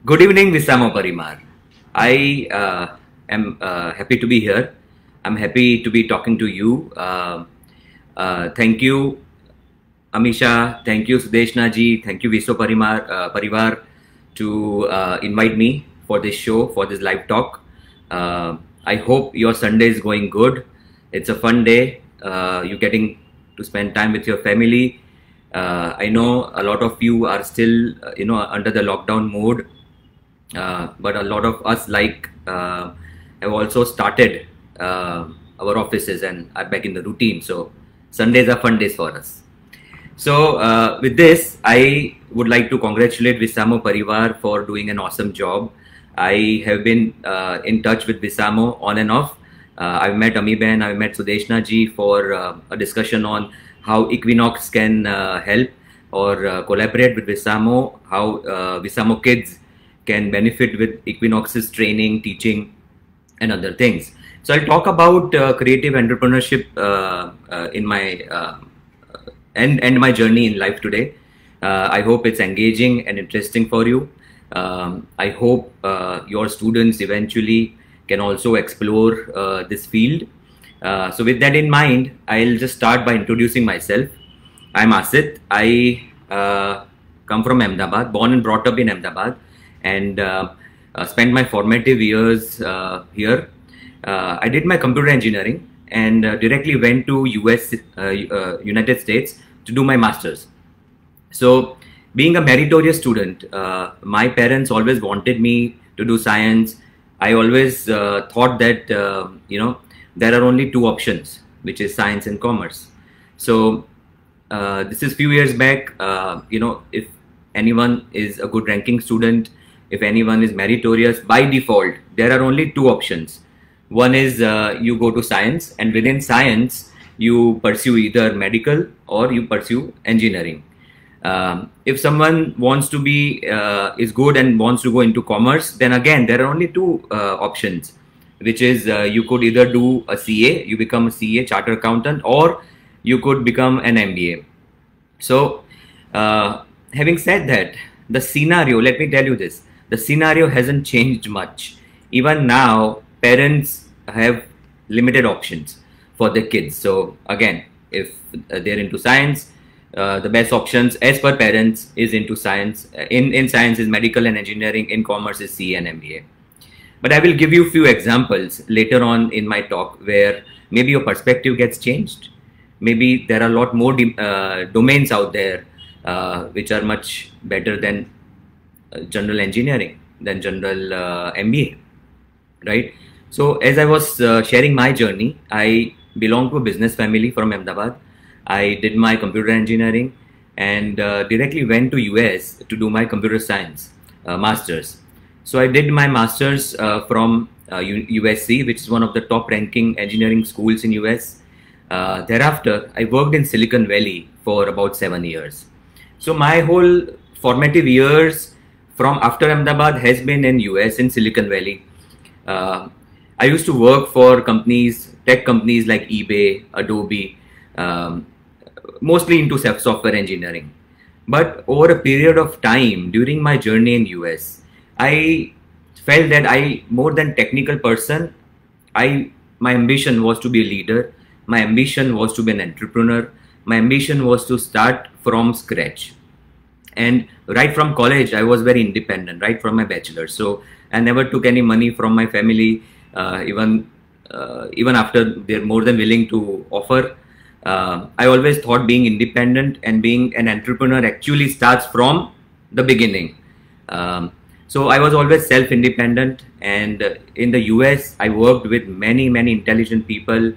Good evening, Visamo Parimar. I am happy to be here. I'm happy to be talking to you. Thank you, Amisha. Thank you, Sudeshna ji. Thank you, Parivar, to invite me for this show, for this live talk. I hope your Sunday is going good. It's a fun day. You're getting to spend time with your family. I know a lot of you are still, under the lockdown mode. But a lot of us have also started our offices and are back in the routine. So Sundays are fun days for us. So with this, I would like to congratulate Visamo Parivar for doing an awesome job. I have been in touch with Visamo on and off. I've met Amiben, I've met Sudeshna ji for a discussion on how Equinox can help or collaborate with Visamo, how Visamo kids can benefit with Equinox's training, teaching, and other things. So I'll talk about creative entrepreneurship in my and my journey in life today. I hope it's engaging and interesting for you. I hope your students eventually can also explore this field. So with that in mind, I'll just start by introducing myself. I'm Asit. I come from Ahmedabad, born and brought up in Ahmedabad, and spent my formative years here. I did my computer engineering and directly went to United States to do my master's. So being a meritorious student, my parents always wanted me to do science. I always thought that, there are only two options, which is science and commerce. So this is few years back. If anyone is a good ranking student, if anyone is meritorious, by default, there are only two options. One is you go to science, and within science, you pursue either medical or you pursue engineering. If someone wants to be, is good and wants to go into commerce, then again, there are only two options, which is you could either do a CA, you become a CA, chartered accountant, or you could become an MBA. So having said that, the scenario, let me tell you this, the scenario hasn't changed much. Even now, parents have limited options for their kids. So again, if they're into science, the best options as per parents is into science. In science is medical and engineering, in commerce is CA and MBA. But I will give you a few examples later on in my talk where maybe your perspective gets changed. Maybe there are a lot more domains out there which are much better than general engineering, than general MBA, right? So as I was sharing my journey, I belong to a business family from Ahmedabad. I did my computer engineering and directly went to US to do my computer science masters. So I did my masters from USC, which is one of the top ranking engineering schools in US. Thereafter, I worked in Silicon Valley for about 7 years. So my whole formative years from after Ahmedabad has been in US, in Silicon Valley. I used to work for companies, tech companies like eBay, Adobe, mostly into software engineering. But over a period of time during my journey in US, I felt that more than technical person, my ambition was to be a leader. My ambition was to be an entrepreneur. My ambition was to start from scratch. And right from college, I was very independent, right from my bachelor's. So I never took any money from my family, even after they're more than willing to offer. I always thought being independent and being an entrepreneur actually starts from the beginning. So I was always self-independent, and in the US, I worked with many intelligent people.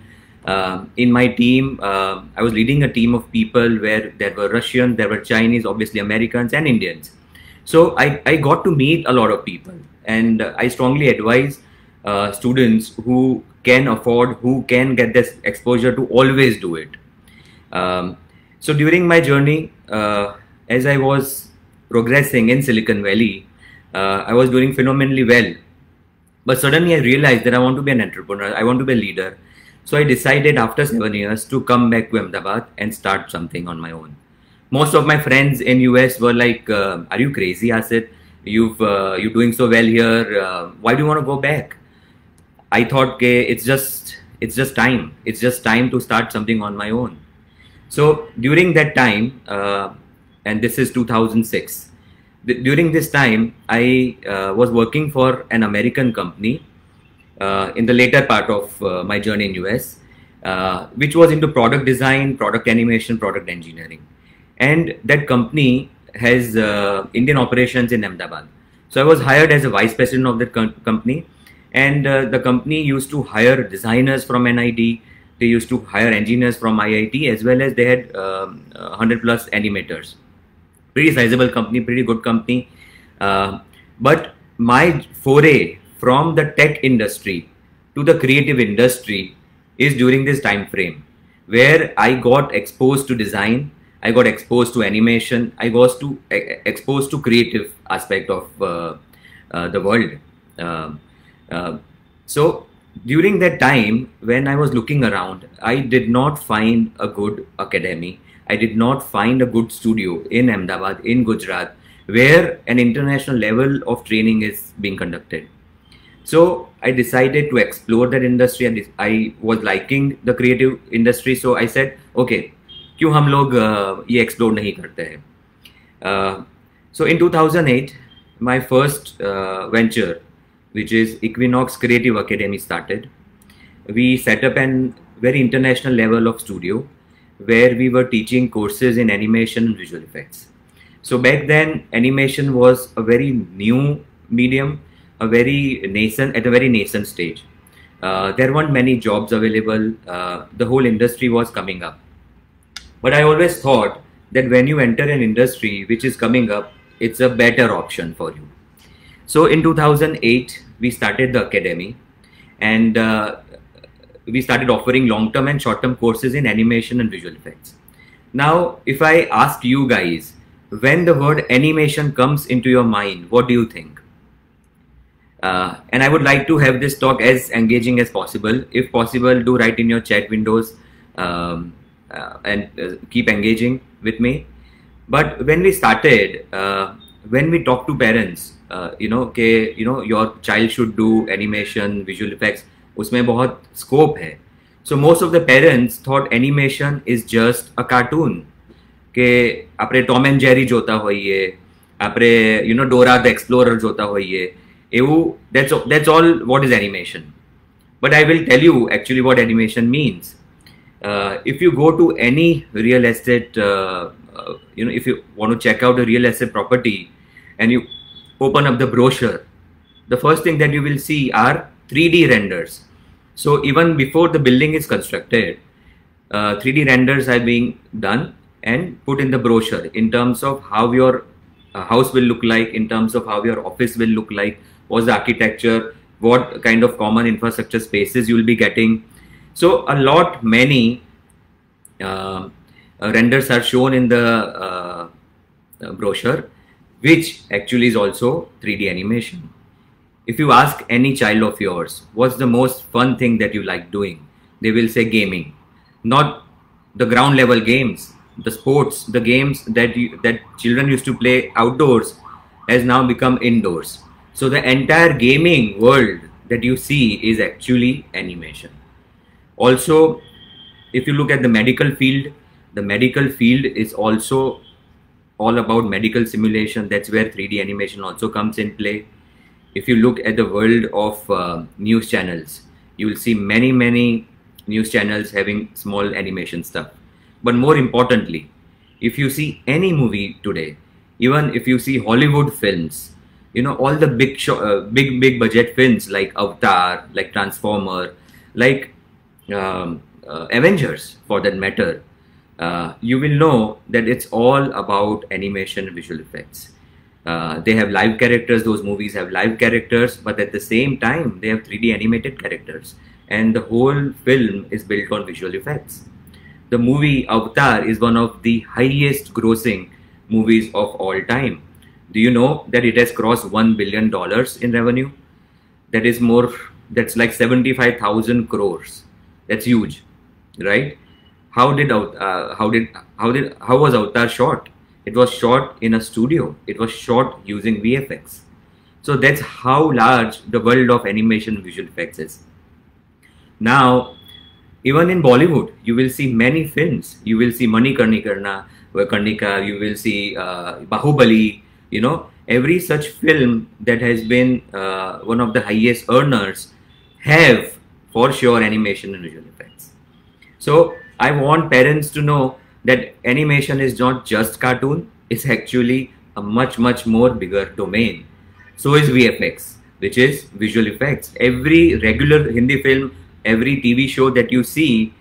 In my team, I was leading a team of people where there were Russians, there were Chinese, obviously Americans and Indians. So I got to meet a lot of people, and I strongly advise students who can afford, who can get this exposure, to always do it. So during my journey, as I was progressing in Silicon Valley, I was doing phenomenally well. But suddenly I realized that I want to be an entrepreneur, I want to be a leader. So I decided after 7 years to come back to Ahmedabad and start something on my own. Most of my friends in US were like, are you crazy, Asit? you're doing so well here. Why do you want to go back? I thought, okay, it's just time. It's just time to start something on my own. So during that time, and this is 2006. During this time, I was working for an American company in the later part of my journey in US, which was into product design, product animation, product engineering, and that company has Indian operations in Ahmedabad. So I was hired as a vice president of that company, and the company used to hire designers from NID. They used to hire engineers from IIT, as well as they had 100 plus animators. Pretty sizable company, pretty good company. But my foray from the tech industry to the creative industry is during this time frame, where I got exposed to design, I got exposed to animation, I got exposed to creative aspect of the world. So during that time, when I was looking around, I did not find a good academy. I did not find a good studio in Ahmedabad, in Gujarat, where an international level of training is being conducted. So I decided to explore that industry, and I was liking the creative industry. So I said, okay, क्यों हम लोग ये explore नहीं करते हैं? So in 2008, my first venture, which is Equinox Creative Academy, started. We set up an very international level of studio where we were teaching courses in animation and visual effects. So back then, animation was a very new medium, at a very nascent stage. There weren't many jobs available. The whole industry was coming up. But I always thought that when you enter an industry which is coming up, it's a better option for you. So in 2008, we started the academy, and we started offering long-term and short-term courses in animation and visual effects. Now, if I ask you guys, when the word animation comes into your mind, what do you think? And I would like to have this talk as engaging as possible. If possible, do write in your chat windows and keep engaging with me. But when we started, when we talk to parents, your child should do animation, visual effects, उसमें बहुत scope है. So most of the parents thought animation is just a cartoon. के आपरे Tom and Jerry जोता होइए, आपरे Dora the Explorer जोता होइए. That's all what is animation. But I will tell you actually what animation means. If you go to any real estate, if you want to check out a real estate property and you open up the brochure, the first thing that you will see are 3D renders. So even before the building is constructed, 3D renders are being done and put in the brochure in terms of how your house will look like, in terms of how your office will look like, what's the architecture, what kind of common infrastructure spaces you will be getting. So many renders are shown in the brochure, which actually is also 3D animation. If you ask any child of yours, what's the most fun thing that you like doing? They will say gaming. Not the ground level games, the sports, the games that children used to play outdoors has now become indoors. So the entire gaming world that you see is actually animation. Also, if you look at the medical field is also all about medical simulation. That's where 3D animation also comes in play. If you look at the world of news channels, you will see many news channels having small animation stuff. But more importantly, if you see any movie today, even if you see Hollywood films, all the big budget films like Avatar, like Transformer, like Avengers for that matter, you will know that it's all about animation and visual effects. They have live characters, those movies have live characters, but at the same time they have 3D animated characters, and the whole film is built on visual effects. The movie Avatar is one of the highest grossing movies of all time. Do you know that it has crossed $1 billion in revenue? That's like 75,000 crores. That's huge, right? How was Avatar shot? It was shot in a studio. It was shot using VFX. So that's how large the world of animation and visual effects is. Now, even in Bollywood, you will see many films. You will see Karnika, you will see Bahubali, every such film that has been one of the highest earners have for sure animation and visual effects. So I want parents to know that animation is not just cartoon, it's actually a much more bigger domain. So is VFX, which is visual effects. Every regular Hindi film, every TV show that you see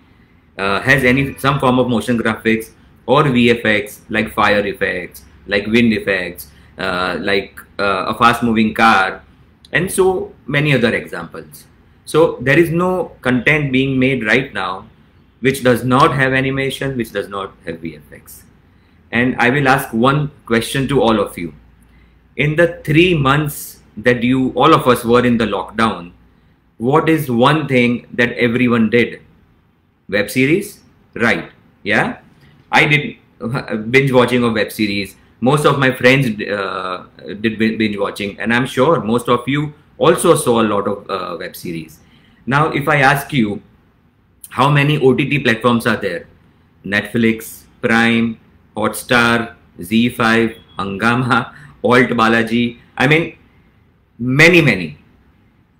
has some form of motion graphics or VFX, like fire effects, like wind effects, like a fast moving car, and so many other examples. So there is no content being made right now which does not have animation, which does not have VFX. And I will ask one question to all of you. In the 3 months that all of us were in the lockdown, what is one thing that everyone did? Web series? Right. Yeah. I did binge watching of web series. Most of my friends did binge watching, and I'm sure most of you also saw a lot of web series. Now, if I ask you, how many OTT platforms are there? Netflix, Prime, Hotstar, ZEE5, Hungama, Alt Balaji. I mean, many.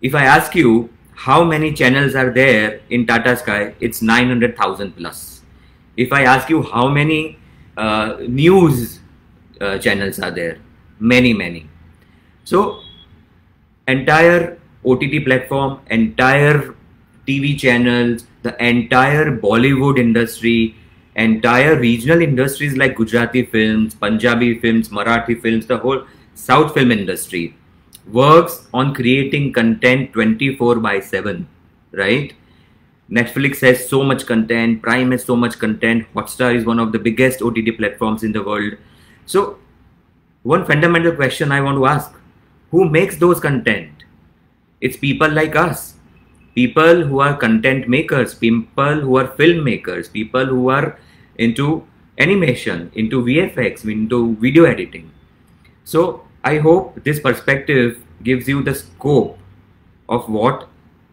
If I ask you how many channels are there in Tata Sky, it's 900,000 plus. If I ask you how many news channels are there, many. So entire OTT platform, entire TV channels, the entire Bollywood industry, entire regional industries like Gujarati films, Punjabi films, Marathi films, the whole South film industry works on creating content 24/7, right? Netflix has so much content, Prime has so much content, Hotstar is one of the biggest OTT platforms in the world. So one fundamental question I want to ask, who makes those content? It's people like us, people who are content makers, people who are filmmakers, people who are into animation, into VFX, into video editing. So I hope this perspective gives you the scope of what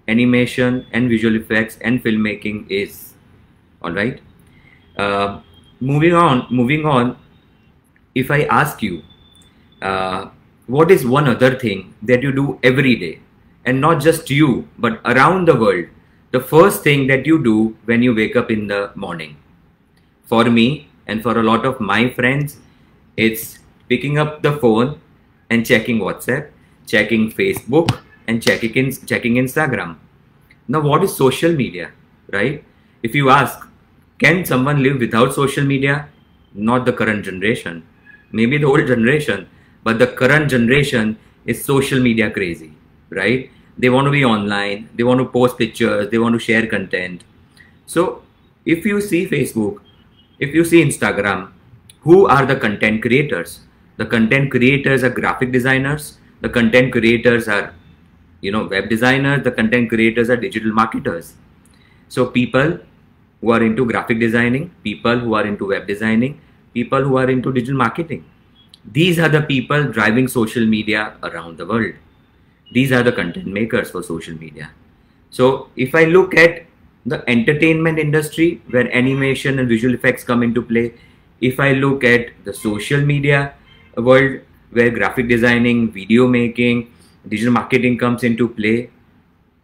animation and visual effects and filmmaking is. All right. Moving on. If I ask you, what is one other thing that you do every day, and not just you, but around the world, the first thing that you do when you wake up in the morning? For me and for a lot of my friends, it's picking up the phone and checking WhatsApp, checking Facebook, and checking Instagram. Now, what is social media, right? If you ask, can someone live without social media? Not the current generation, maybe the old generation, but the current generation is social media crazy, right? They want to be online, they want to post pictures, they want to share content. So if you see Facebook, if you see Instagram, who are the content creators? The content creators are graphic designers, the content creators are web designers, the content creators are digital marketers. So people who are into graphic designing, people who are into web designing, people who are into digital marketing, these are the people driving social media around the world. These are the content makers for social media. So if I look at the entertainment industry where animation and visual effects come into play, if I look at the social media world where graphic designing, video making, digital marketing comes into play,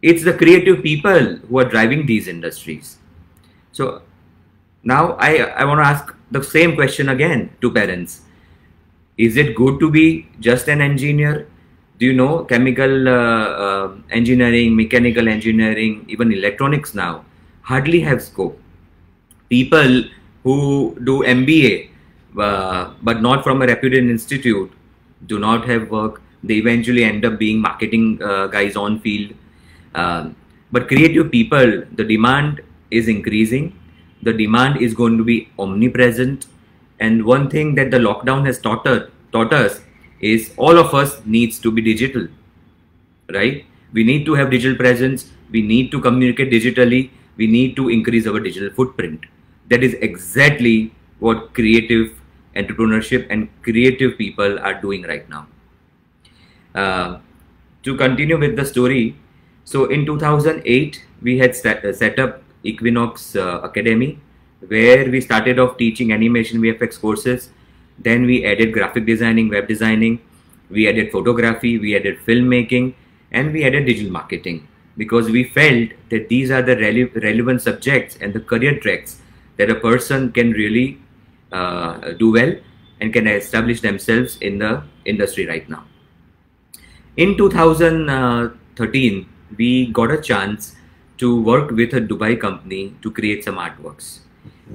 it's the creative people who are driving these industries. So now I want to ask the same question again to parents. Is it good to be just an engineer? Do you know chemical engineering, mechanical engineering, even electronics now hardly have scope. People who do MBA but not from a reputed institute do not have work. They eventually end up being marketing guys on field. But creative people, the demand is increasing. The demand is going to be omnipresent. And one thing that the lockdown has taught us is all of us needs to be digital, right? We need to have digital presence. We need to communicate digitally. We need to increase our digital footprint. That is exactly what creative entrepreneurship and creative people are doing right now. To continue with the story, so in 2008 we had set up Equinox Academy, where we started off teaching animation VFX courses. Then we added graphic designing, web designing, we added photography, we added filmmaking, and we added digital marketing, because we felt that these are the relevant subjects and the career tracks that a person can really do well and can establish themselves in the industry right now. In 2013, we got a chance to work with a Dubai company to create some artworks.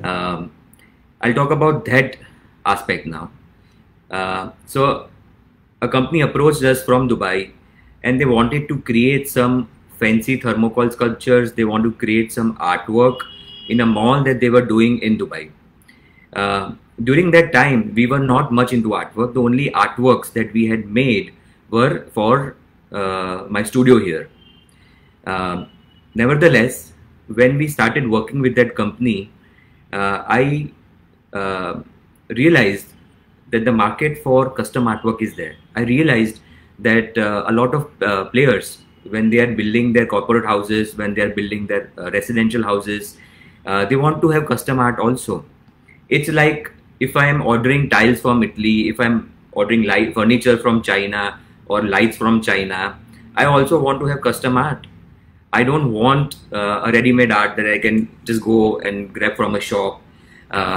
I'll talk about that aspect now. So a company approached us from Dubai, and they wanted to create some fancy thermocol sculptures. They want to create some artwork in a mall that they were doing in Dubai. During that time, we were not much into artwork. The only artworks that we had made were for my studio here. Nevertheless, when we started working with that company, I realized that the market for custom artwork is there. I realized that a lot of players, when they are building their corporate houses, when they are building their residential houses, they want to have custom art also. It's like if I am ordering tiles from Italy, if I'm ordering light furniture from China or lights from China, I also want to have custom art. I don't want a ready-made art that I can just go and grab from a shop,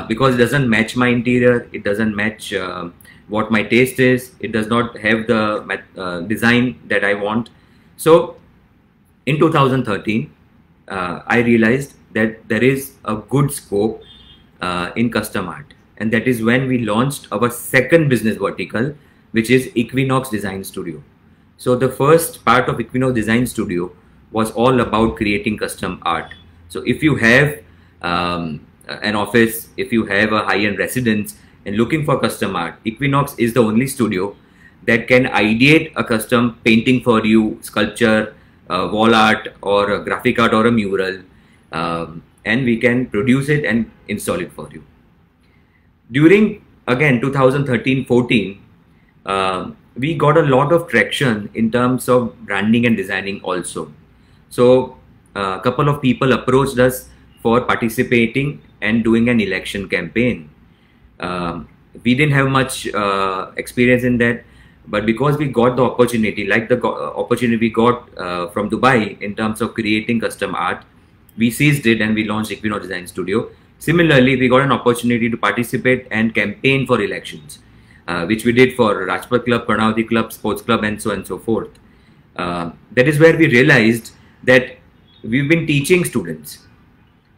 because it doesn't match my interior, it doesn't match what my taste is, it does not have the design that I want. So in 2013, I realized that there is a good scope in custom art, and that is when we launched our second business vertical, which is Equinox Design Studio. So the first part of Equinox Design Studio was all about creating custom art. So if you have an office, if you have a high-end residence and looking for custom art, Equinox is the only studio that can ideate a custom painting for you, sculpture, wall art, or a graphic art, or a mural, and we can produce it and install it for you. During, again, 2013-14, we got a lot of traction in terms of branding and designing also. So a couple of people approached us for participating and doing an election campaign. We didn't have much experience in that, but because we got the opportunity, like the opportunity we got from Dubai in terms of creating custom art, we seized it and we launched Equinox Design Studio. Similarly, we got an opportunity to participate and campaign for elections, which we did for Rajpath Club, Karnavati Club, Sports Club, and so on and so forth. That is where we realized that we've been teaching students,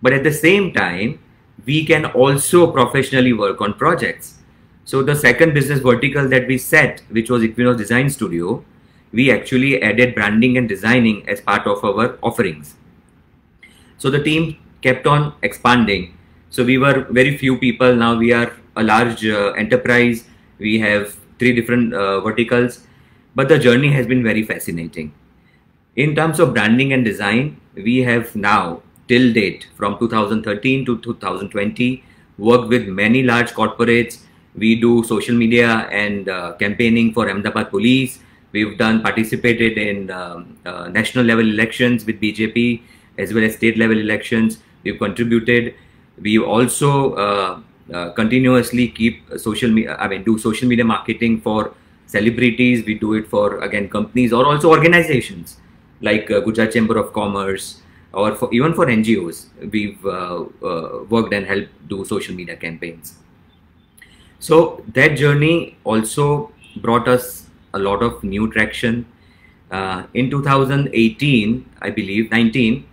but at the same time, we can also professionally work on projects. So the second business vertical that we set, which was Equinox Design Studio, we actually added branding and designing as part of our offerings. So the team kept on expanding. So we were very few people. Now we are a large enterprise. We have 3 different verticals, but the journey has been very fascinating. In terms of branding and design, we have now, till date, from 2013 to 2020, worked with many large corporates. We do social media and campaigning for Ahmedabad Police. We've participated in national level elections with BJP, as well as state level elections. We've contributed. We also continuously keep do social media marketing for celebrities. We do it for, again, companies or also organizations like Gujarat Chamber of Commerce, or even for NGOs. We've worked and helped do social media campaigns. So that journey also brought us a lot of new traction. In 2018, I believe, 19,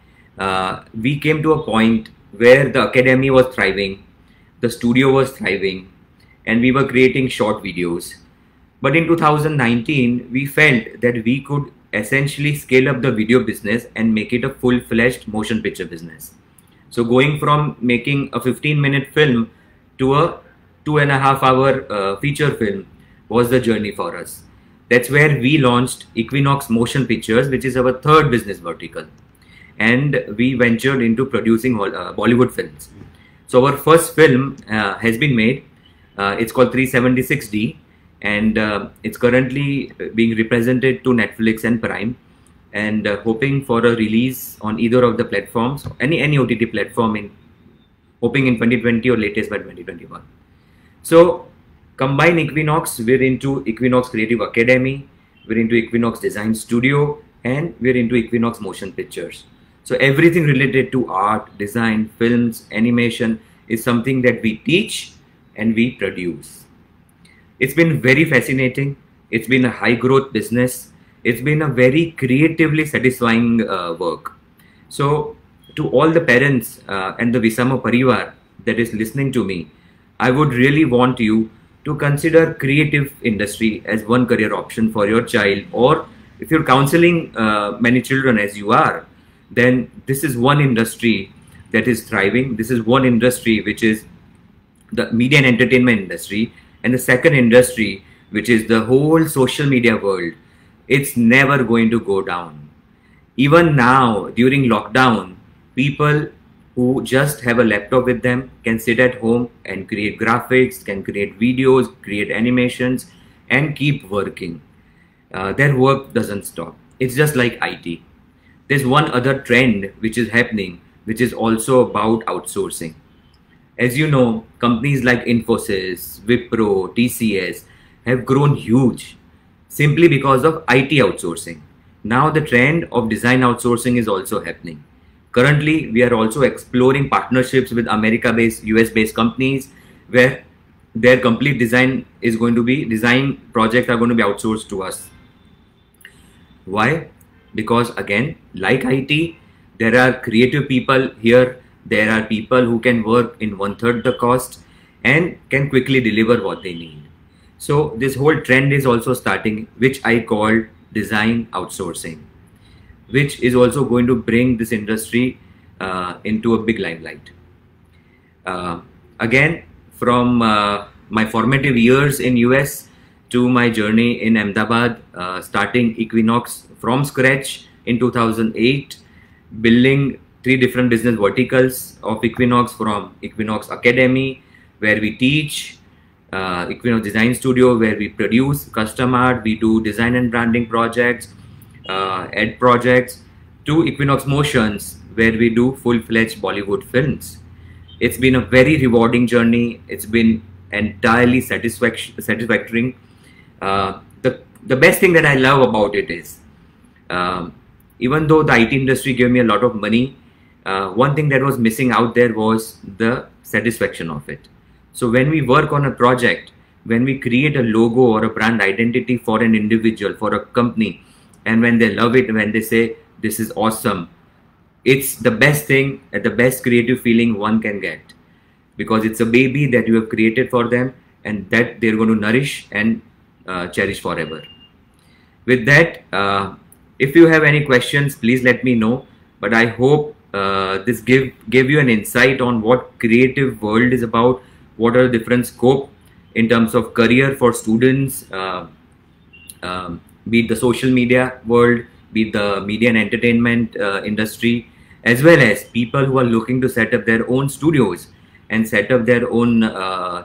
we came to a point where the academy was thriving, the studio was thriving, and we were creating short videos. But in 2019, we felt that we could essentially scale up the video business and make it a full-fledged motion picture business. So going from making a 15-minute film to a 2.5-hour feature film was the journey for us. That's where we launched Equinox Motion Pictures, which is our third business vertical. And we ventured into producing Bollywood films. So our first film has been made. It's called 376D, and it's currently being represented to Netflix and Prime, and hoping for a release on either of the platforms, any OTT platform, in hoping in 2020 or latest by 2021. So combine Equinox, we're into Equinox Creative Academy, we're into Equinox Design Studio, and we're into Equinox Motion Pictures. So everything related to art, design, films, animation is something that we teach and we produce. It's been very fascinating. It's been a high growth business. It's been a very creatively satisfying work. So to all the parents and the Visamo Parivar that is listening to me, I would really want you to consider creative industry as one career option for your child, or if you're counseling many children as you are, then this is one industry that is thriving. This is one industry which is the media and entertainment industry, and the second industry, which is the whole social media world. It's never going to go down. Even now, during lockdown, people who just have a laptop with them can sit at home and create graphics, can create videos, create animations, and keep working. Their work doesn't stop. It's just like IT. There's one other trend which is happening, which is also about outsourcing. As you know, companies like Infosys, Wipro, TCS have grown huge simply because of IT outsourcing. Now the trend of design outsourcing is also happening. Currently, we are also exploring partnerships with America-based, US-based companies where their complete design projects are going to be outsourced to us. Why? Because again, like IT, there are creative people here. There are people who can work in 1/3 the cost and can quickly deliver what they need. So this whole trend is also starting, which I call design outsourcing, which is also going to bring this industry into a big limelight. Again, from my formative years in US to my journey in Ahmedabad, starting Equinox from scratch in 2008, building 3 different business verticals of Equinox, from Equinox Academy, where we teach, Equinox Design Studio, where we produce custom art, we do design and branding projects, ed projects, to Equinox Motions, where we do full-fledged Bollywood films. It's been a very rewarding journey. It's been entirely satisfactory. The best thing that I love about it is, even though the IT industry gave me a lot of money, one thing that was missing out there was the satisfaction of it. So when we work on a project, when we create a logo or a brand identity for an individual, for a company, and when they love it, when they say, this is awesome, it's the best thing, the best creative feeling one can get, because it's a baby that you have created for them and that they're going to nourish and cherish forever. With that, if you have any questions, please let me know. But I hope this gave you an insight on what creative world is about, what are the different scope in terms of career for students, be it the social media world, be it the media and entertainment industry, as well as people who are looking to set up their own studios and set up their own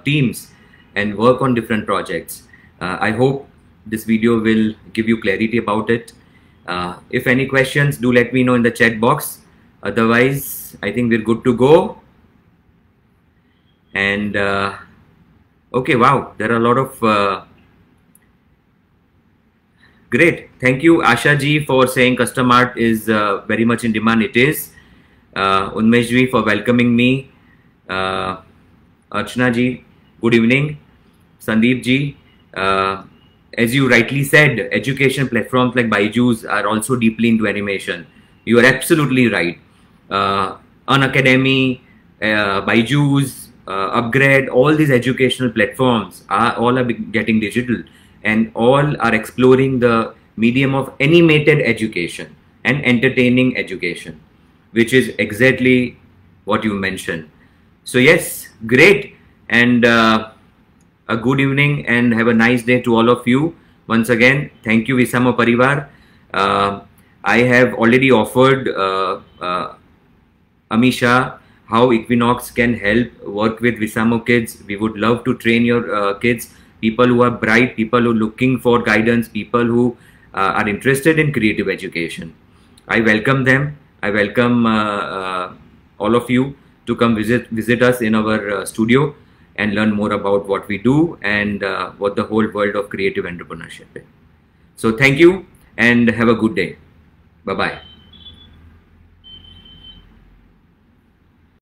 teams and work on different projects. I hope this video will give you clarity about it. If any questions, do let me know in the chat box. Otherwise, I think we're good to go. And okay, wow, there are a lot of great. Thank you, Asha ji, for saying custom art is very much in demand. It is. Unmesh ji for welcoming me. Archana ji, good evening. Sandeep ji, as you rightly said, education platforms like Byju's are also deeply into animation. You are absolutely right. Unacademy, Byju's, Upgrade, all these educational platforms are getting digital, and all are exploring the medium of animated education and entertaining education, which is exactly what you mentioned. So yes, great, and a good evening and have a nice day to all of you. Once again, thank you, Visamo Parivar. I have already offered Amisha how Equinox can help work with Visamo kids. We would love to train your kids, people who are bright, people who are looking for guidance, people who are interested in creative education. I welcome them. I welcome all of you to come visit us in our studio and learn more about what we do and what the whole world of creative entrepreneurship is. So thank you and have a good day. Bye-bye.